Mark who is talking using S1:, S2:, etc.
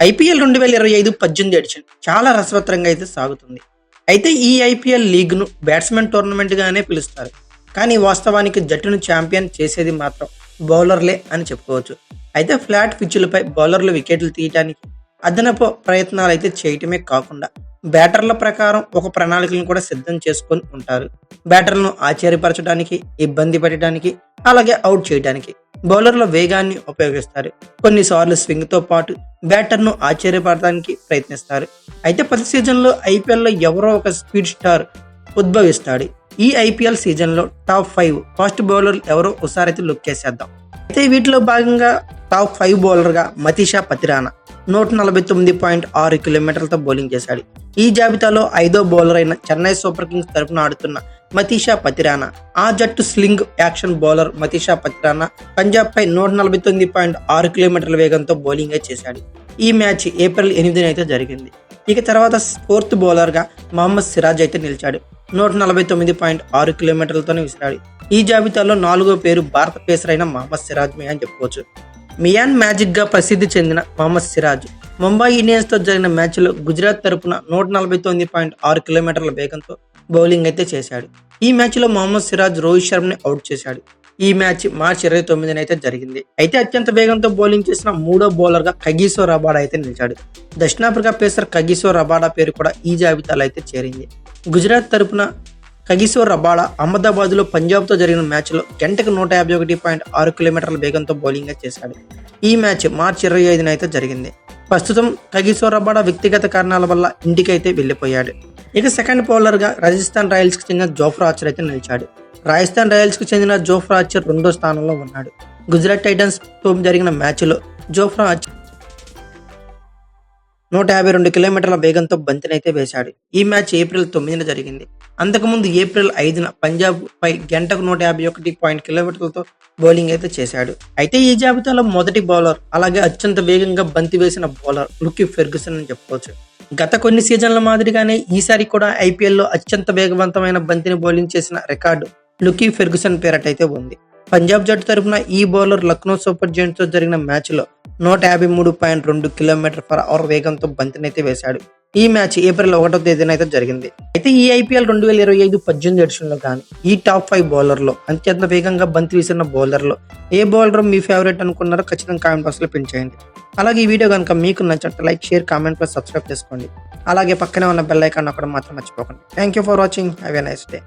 S1: IPL 2025-18 edition చాలా రసవత్తరంగా అయితే సాగుతుంది. అయితే ఈ ఐపీఎల్ లీగ్‌ను బ్యాట్స్‌మెన్ టోర్నమెంట్‌గానే పిలుస్తారు. కానీ వాస్తవానికి జట్టును ఛాంపియన్ చేసేది మాత్రం బౌలర్లే అని చెప్పుకోవచ్చు. అయితే ఫ్లాట్ పిచ్‌లపై బౌలర్లు వికెట్లు తీయటానికి అదనపు ప్రయత్నాలైతే చేయటమే కాకుండా బ్యాటర్ల ప్రకారం ఒక ప్రణాళికలను కూడా సిద్ధం చేసుకొని ఉంటారు. బ్యాటర్లను ఆశ్చర్యపరచడానికి, ఇబ్బంది పెట్టడానికి, అలాగే అవుట్ చేయడానికి బౌలర్ల వేగాన్ని ఉపయోగిస్తారు. కొన్నిసార్లు స్వింగ్‌తో పాటు బ్యాటర్‌ను ఆశ్చర్యపడటానికి ప్రయత్నిస్తారు. అయితే ప్రతి సీజన్‌లో ఐపీఎల్‌లో ఎవరో ఒక స్పీడ్ స్టార్ ఉద్భవిస్తాడు. ఈ ఐపీఎల్ సీజన్‌లో టాప్ 5 ఫాస్ట్ బౌలర్లు ఎవరో ఒకసారైతే లుక్కేసేద్దాం. అయితే వీటిలో భాగంగా టాప్ 5 బౌలర్‌గా మతీషా పతిరానా 149.6 కిలోమీటర్లతో బౌలింగ్ చేశాడు. ఈ జాబితాలో 5వ బౌలర్ అయిన చెన్నై సూపర్ కింగ్స్ తరపున ఆడుతున్న మతీషా పతిరానా, ఆ జట్టు sling action bowler Matheesha Pathirana Punjab పై 149.6 కిలోమీటర్ల వేగంతో బౌలింగ్ చేశాడు. ఈ మ్యాచ్ ఏప్రిల్ 8న అయితే జరిగింది. ఇక తర్వాత 4th బౌలర్గా మహమ్మద్ సిరాజ్ అయితే నిలిచాడు. 149.6 కిలోమీటర్లతోనే విసిరాడు. ఈ జాబితాలో 4వ పేరు భారత పేసర్ అయిన మహమ్మద్ సిరాజ్ అని చెప్పుకోవచ్చు. మియాన్ మ్యాజిక్ గా ప్రసిద్ధి చెందిన మహమ్మద్ సిరాజ్ ముంబై ఇండియన్స్ తో జరిగిన మ్యాచ్లో గుజరాత్ తరపున 149.6 కిలోమీటర్ల వేగంతో బౌలింగ్ అయితే చేశాడు. ఈ మ్యాచ్లో మహమ్మద్ సిరాజ్ రోహిత్ శర్మని అవుట్ చేశాడు. ఈ మ్యాచ్ మార్చి 29న అయితే జరిగింది. అయితే అత్యంత వేగంతో బౌలింగ్ చేసిన 3వ బౌలర్ గా కగిసో రబాడా అయితే నిలిచాడు. దక్షిణాఫ్రికా పేసర్ కగిసో రబాడా పేరు కూడా ఈ జాబితాలో అయితే చేరింది. గుజరాత్ తరపున కగిసో రబాడా అహ్మదాబాద్ లో పంజాబ్ తో జరిగిన మ్యాచ్లో గంటకు 151.6 కిలోమీటర్ల వేగంతో బౌలింగ్ చేశాడు. ఈ మ్యాచ్ మార్చి 25న అయితే జరిగింది. ప్రస్తుతం కగిసో రబాడా వ్యక్తిగత కారణాల వల్ల ఇంటికైతే వెళ్లిపోయాడు. ఇక సెకండ్ బౌలర్ గా రాజస్థాన్ రాయల్స్ కి చెందిన జోఫ్రా ఆర్చర్ అయితే నిలిచాడు. రాజస్థాన్ రాయల్స్ కు చెందిన జోఫ్రా ఆర్చర్ 2వ స్థానంలో ఉన్నాడు. గుజరాత్ టైటన్స్ తో జరిగిన మ్యాచ్లో జోఫ్రా ఆర్చర్ 152 కిలోమీటర్ల వేగంతో బంతినైతే వేశాడు. ఈ మ్యాచ్ ఏప్రిల్ 9న జరిగింది. అంతకుముందు ఏప్రిల్ 5న పంజాబ్ పై గంటకు 151 కిలోమీటర్లతో బౌలింగ్ అయితే చేశాడు. అయితే ఈ జాబితాలో మొదటి బౌలర్, అలాగే అత్యంత వేగంగా బంతి వేసిన బౌలర్ లుకీ ఫెర్గుసన్ అని చెప్పుకోవచ్చు. గత కొన్ని సీజన్ల మాదిరిగానే ఈసారి కూడా ఐపీఎల్లో అత్యంత వేగవంతమైన బంతిని బౌలింగ్ చేసిన రికార్డు లుకీ ఫెర్గుసన్ పేరటైతే ఉంది. పంజాబ్ జట్టు తరపున ఈ బౌలర్ లక్నో సూపర్ జైంట్స్ తో జరిగిన మ్యాచ్లో 153.2 కిలోమీటర్/అవర్ వేగంతో బంతినైతే వేశాడు. ఈ మ్యాచ్ ఏప్రిల్ 1వ తేదీన అయితే జరిగింది. అయితే ఈ ఐపీఎల్ 2025-18 ఎడిషన్లో కానీ ఈ టాప్ 5 బౌలర్లో అత్యంత వేగంగా బంతి విసిరిన బౌలర్లో ఏ బౌలర్ మీ ఫేవరెట్ అనుకున్నారో ఖచ్చితంగా కామెంట్ బాక్స్లో పిన్ చేయండి. అలాగే ఈ వీడియో కనుక మీకు నచ్చినట్టు like, share, comment plus subscribe చేసుకోండి. అలాగే పక్కనే ఉన్న బెల్ ఐకాన్ అక్కడ మాత్రం మర్చిపోకండి. Thank you for watching. Have a nice day.